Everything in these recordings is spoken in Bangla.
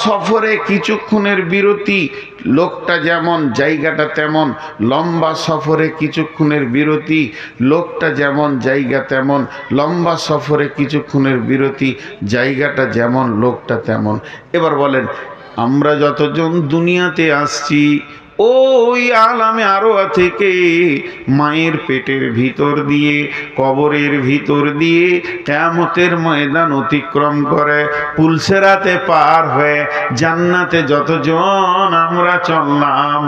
সফরে কিছুক্ষণের বিরতি, লোকটা যেমন জায়গাটা তেমন। লম্বা সফরে কিছুক্ষণের বিরতি, লোকটা যেমন জায়গা তেমন। লম্বা সফরে কিছুক্ষণের বিরতি, জায়গাটা যেমন লোকটা তেমন। এবার বলেন, আমরা যতজন দুনিয়াতে আসছি ওই আলামে আরওয়া থেকে মায়ের পেটের ভিতর দিয়ে, কবরের ভিতর দিয়ে, কিয়ামতের ময়দান অতিক্রম করে পুলসেরাতে পার হয়ে জান্নাতে যতজন আমরা চললাম,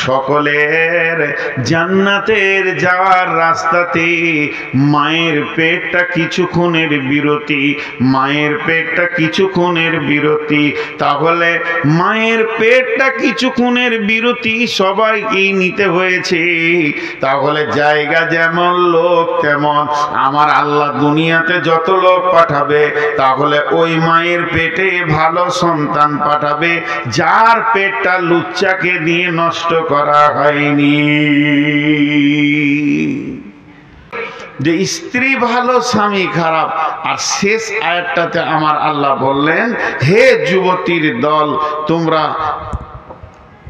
সকলের জান্নাতের যাওয়ার রাস্তাতে মায়ের পেটটা কিছুক্ষণের বিরতি, মায়ের পেটটা কিছুক্ষণের বিরতি। তাহলে মায়ের পেটটা কিছুক্ষণের বিরতি সবাইকেই নিতে হয়েছে। তাহলে জায়গা যেমন লোক তেমন। আমার আল্লাহ দুনিয়াতে যত লোক পাঠাবে, তাহলে ওই মায়ের পেটে ভালো সন্তান পাঠাবে যার পেটটা লুচ্চাকে দিয়ে নষ্ট করা হয়নি। যে স্ত্রী ভালো স্বামী খারাপ। আর শেষ আয়াতটাতে আমার আল্লাহ বললেন, হে যুবতীর দল, তোমরা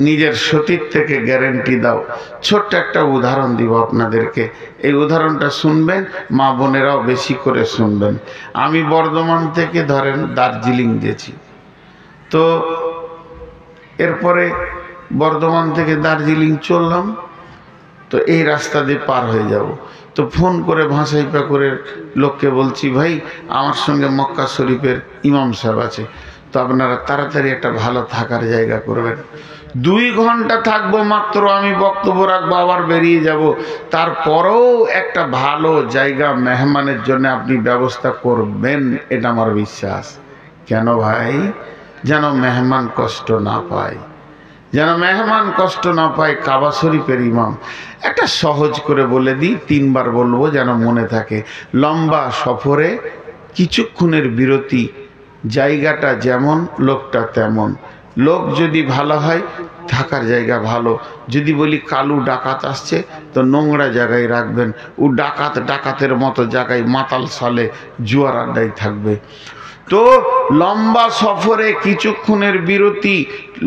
নিজের সতীত্ব থেকে গ্যারান্টি দাও। ছোট্ট একটা উদাহরণ দিব আপনাদেরকে, এই উদাহরণটা শুনবেন, মা বোনেরাও বেশি করে শুনবেন। আমি বর্ধমান থেকে ধরেন দার্জিলিং গেছি, তো এরপরে বর্ধমান থেকে দার্জিলিং চললাম, তো এই রাস্তা দিয়ে পার হয়ে যাব। তো ফোন করে ভাসাইপা করে লোককে বলছি, ভাই আমার সঙ্গে মক্কা শরীফের ইমাম সাহেব আছে, তো আপনারা তাড়াতাড়ি একটা ভালো থাকার জায়গা করবেন। 2 ঘন্টা থাকবো মাত্র, আমি বক্তব্য রাখবো, আবার বেরিয়ে যাব। তারপরেও একটা ভালো জায়গা মেহমানের জন্য আপনি ব্যবস্থা করবেন, এটা আমার বিশ্বাস। কেন ভাই? যেন মেহমান কষ্ট না পায়, যেন মেহমান কষ্ট না পায়। কাবা শরীফের ইমাম, একটা সহজ করে বলে দিই, 3 বার বলবো যেন মনে থাকে। লম্বা সফরে কিছুক্ষণের বিরতি, জায়গাটা যেমন লোকটা তেমন। লোক যদি ভালো হয় থাকার জায়গা ভালো। যদি বলি কালু ডাকাত আসছে, তো নোংরা জায়গায় রাখবেন। ও ডাকাতের মতো জায়গায় মাতাল সালে জুয়ার আড্ডায় থাকবে। তো লম্বা সফরে কিছুক্ষণের বিরতি,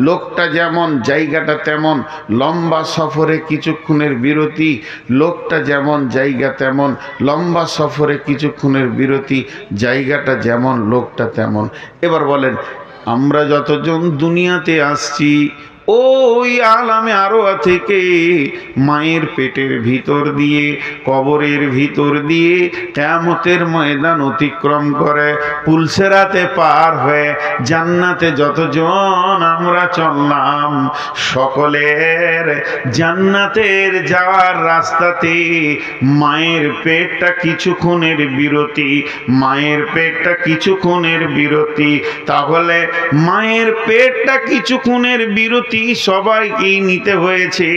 লোকটা যেমন জায়গাটা তেমন। লম্বা সফরে কিছুক্ষণের বিরতি, লোকটা যেমন জায়গা তেমন। লম্বা সফরে কিছুক্ষণের বিরতি, জায়গাটা যেমন লোকটা তেমন। এবার বলেন, আমরা যতজন দুনিয়াতে আসছি ওই আলামে আরওয়া থেকে মায়ের পেটের ভিতর দিয়ে, কবরের ভিতর দিয়ে, কিয়ামতের ময়দান অতিক্রম করে পুলসেরাতে পার হয়ে জান্নাতে যতজন আমরা চললাম, সকলের জান্নাতের যাওয়ার রাস্তাতে মায়ের পেটটা কিছুক্ষণের বিরতি, মায়ের পেটটা কিছুক্ষণের বিরতি। তাহলে মায়ের পেটটা কিছুক্ষণের বিরতি সবাইকেই নিতে হয়েছে।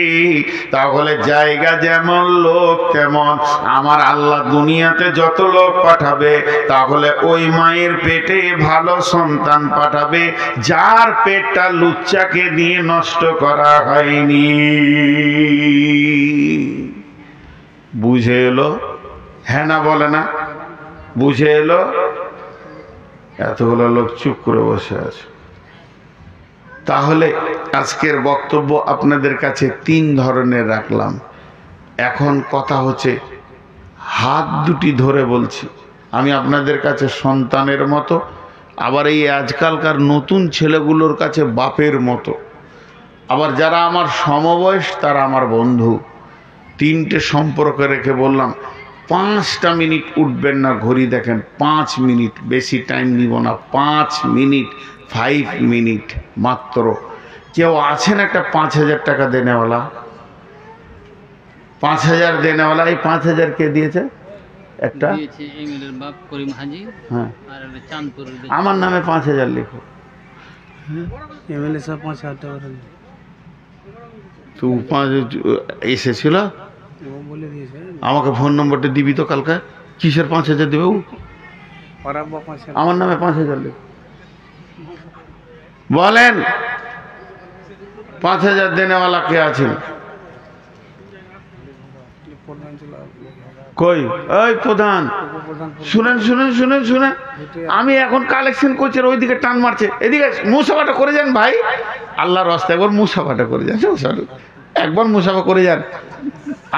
তাহলে জায়গা যেমন লোক তেমন। আমার আল্লাহ দুনিয়াতে যত লোক পাঠাবে, তাহলে ওই মায়ের পেটে ভালো সন্তান পাঠাবে যার পেটটা লুচ্চাকে দিয়ে নষ্ট করা হয়নি। বুঝে এলো? হ্যাঁ না বলে না? বুঝে এলো? এতগুলো লোক চুপ করে বসে আছে। তাহলে আজকের বক্তব্য আপনাদের কাছে 3 ধরনের রাখলাম। এখন কথা হচ্ছে, হাত দুটি ধরে বলছি, আমি আপনাদের কাছে সন্তানের মতো, আবার এই আজকালকার নতুন ছেলেগুলোর কাছে বাপের মতো, আবার যারা আমার সমবয়স তারা আমার বন্ধু। 3টে সম্পর্ক রেখে বললাম, 5টা মিনিট উঠবেন না, ঘড়ি দেখেন 5 মিনিট, বেশি টাইম নিব না, 5 মিনিট, 5 মিনিট মাত্র। কেউ আছেন একটা 5000 টাকা দেনেওয়ালা? 5000 দেনেওয়ালা। এই 5000 কে দিয়েছে? একটা হ্যাঁ, আমার নামে 5000 লিখো। তো এসেছিল, আমাকে ফোন নম্বরটা দিবি তো কালকে। কিসের 5000 দেবে? আমার নামে 5000 লিখো। বলেন 5000 দেনেওয়ালা কে আছেন? কই ওই প্রধান শুনেন শুনেন শুনেন শুনেন, আমি এখন কালেকশন করছি, ওইদিকে টান মারছে, এদিকে মুসাফাটা করে যান ভাই, আল্লাহর রাস্তায় একবার মুসাফাটা করে যান, একবার মুসাফা করে যান।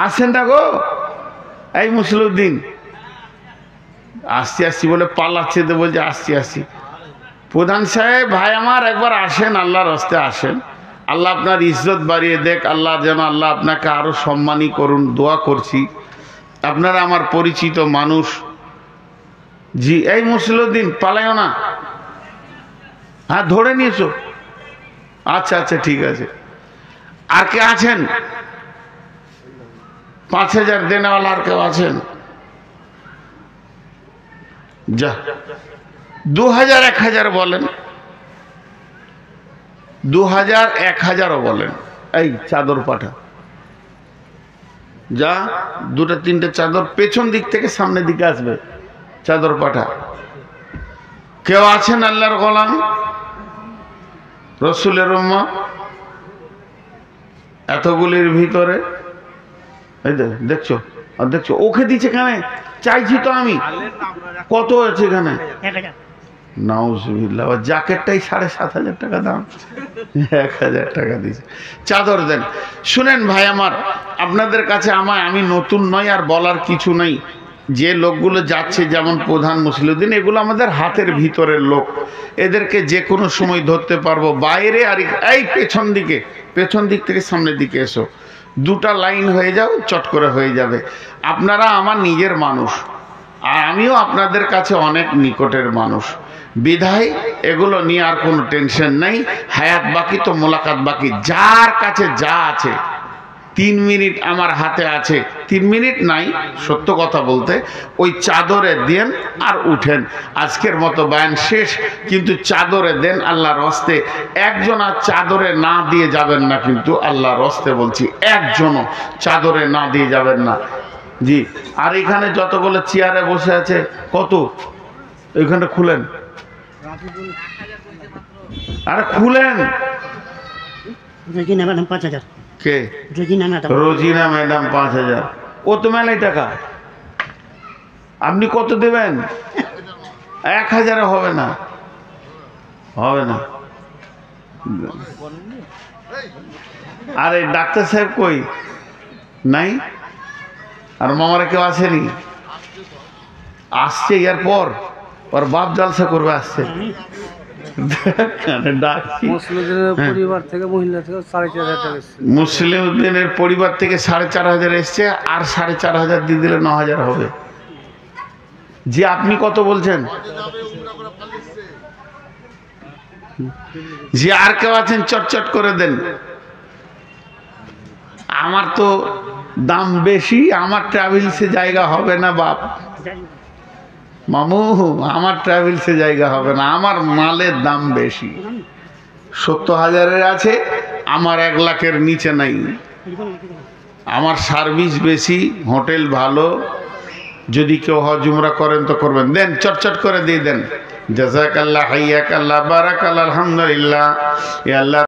আসছেন না গো এই মুসলিউদ্দিন? আসছি আসছি বলে পালাচ্ছে, তো বলছে আসছি আসছি। প্রধান সাহেব ভাই আমার একবার আসেন, আল্লাহর রাস্তায় আসেন, আল্লাহ আপনার ইজ্জত বাড়িয়ে দেখ, আল্লাহ যেন আল্লাহ আপনাকে আরো সম্মানী করুন, দোয়া করছি। আপনারা আমার পরিচিত মানুষ। জি এই মুসলিউদ্দিন পালাইও না, হ্যাঁ ধরে নিয়েছো, আচ্ছা আচ্ছা ঠিক আছে। আর কে আছেন? 5000 দেনেওয়ালা আর কেউ আছেন? যা 2000 1000 বলেন, 2000 1000ও বলেন। এই চাদর পাঠা, যা 2টা 3টে চাদর পেছন দিক থেকে সামনের দিকে আসবে, চাদর পাঠা। কেউ আছেন আল্লাহর গোলাম রসুলের উম্মত এতগুলির ভিতরে? এই দেখছো, আর দেখছো ওকে দিচ্ছে কেন? চাইছি তো আমি, কত আছে এখানে? নাউজুবিল্লাহ, জ্যাকেটটাই 7500 টাকা দাম, 1000 টাকা দিয়েছে। চাদর দেন। শুনেন ভাই আমার, আপনাদের কাছে আমি নতুন নই, আর বলার কিছু নেই। যে লোকগুলো যাচ্ছে, যেমন প্রধান মুসলিউদ্দিন, এগুলো আমাদের হাতের ভিতরের লোক, এদেরকে যে কোনো সময় ধরতে পারবো। বাইরে আর এই পেছন দিক থেকে সামনের দিকে এসো, 2টা লাইন হয়ে যাও, চট করে হয়ে যাবে। আপনারা আমার নিজের মানুষ, আর আমিও আপনাদের কাছে অনেক নিকটের মানুষ, বিধায় এগুলো নিয়ে আর কোনো টেনশন নেই। হায়াত বাকি তো মোলাকাত বাকি। যার কাছে যা আছে, 3 মিনিট আমার হাতে আছে, 3 মিনিট নাই সত্য কথা বলতে, ওই চাদরে দেন আর উঠেন। আজকের মতো বয়ান শেষ, কিন্তু চাদরে দেন আল্লাহর হস্তে। একজন আর চাদরে না দিয়ে যাবেন না, কিন্তু আল্লাহর হস্তে বলছি, একজনও চাদরে না দিয়ে যাবেন না। জি আর এখানে যতগুলো চেয়ারে বসে আছে, কত এখানে খুলেন, আরে খুলেন। কে? রোজিনা ম্যাডাম 5000। ও তো মেলাই টাকা, আপনি কত দেবেন? 1000 হবে না, হবে না। আরে ডাক্তার সাহেব কই? নাই। আর মামারা কেউ আসেনি? আসছে এরপর ওর বাপ জালসা করবে, আসছে। মুসলিউদ্দিনের পরিবার থেকে 4500 এসছে, আর 4500 দিয়ে দিলে 9000 হবে। যে আপনি কত বলছেন? যে আর কেউ আছেন চটচট করে দেন। আমার তো দাম বেশি, আমার ট্রাভেলসে জায়গা হবে না বাপ। মামু আমার ট্রাভেলসে জায়গা হবে না, আমার মালের দাম বেশি। 70,000-এর আছে, আমার 1 লাখের নিচে নাই। আমার সার্ভিস বেশি, হোটেল ভালো। যদি কেউ হজ উমরা করেন তো করবেন, দেন চটচট করে দিয়ে দেন। জাযাকাল্লাহ, হাইয়াকাল্লাহ, বারাকাল্লাহ, আলহামদুলিল্লাহ। ইয়া আল্লাহ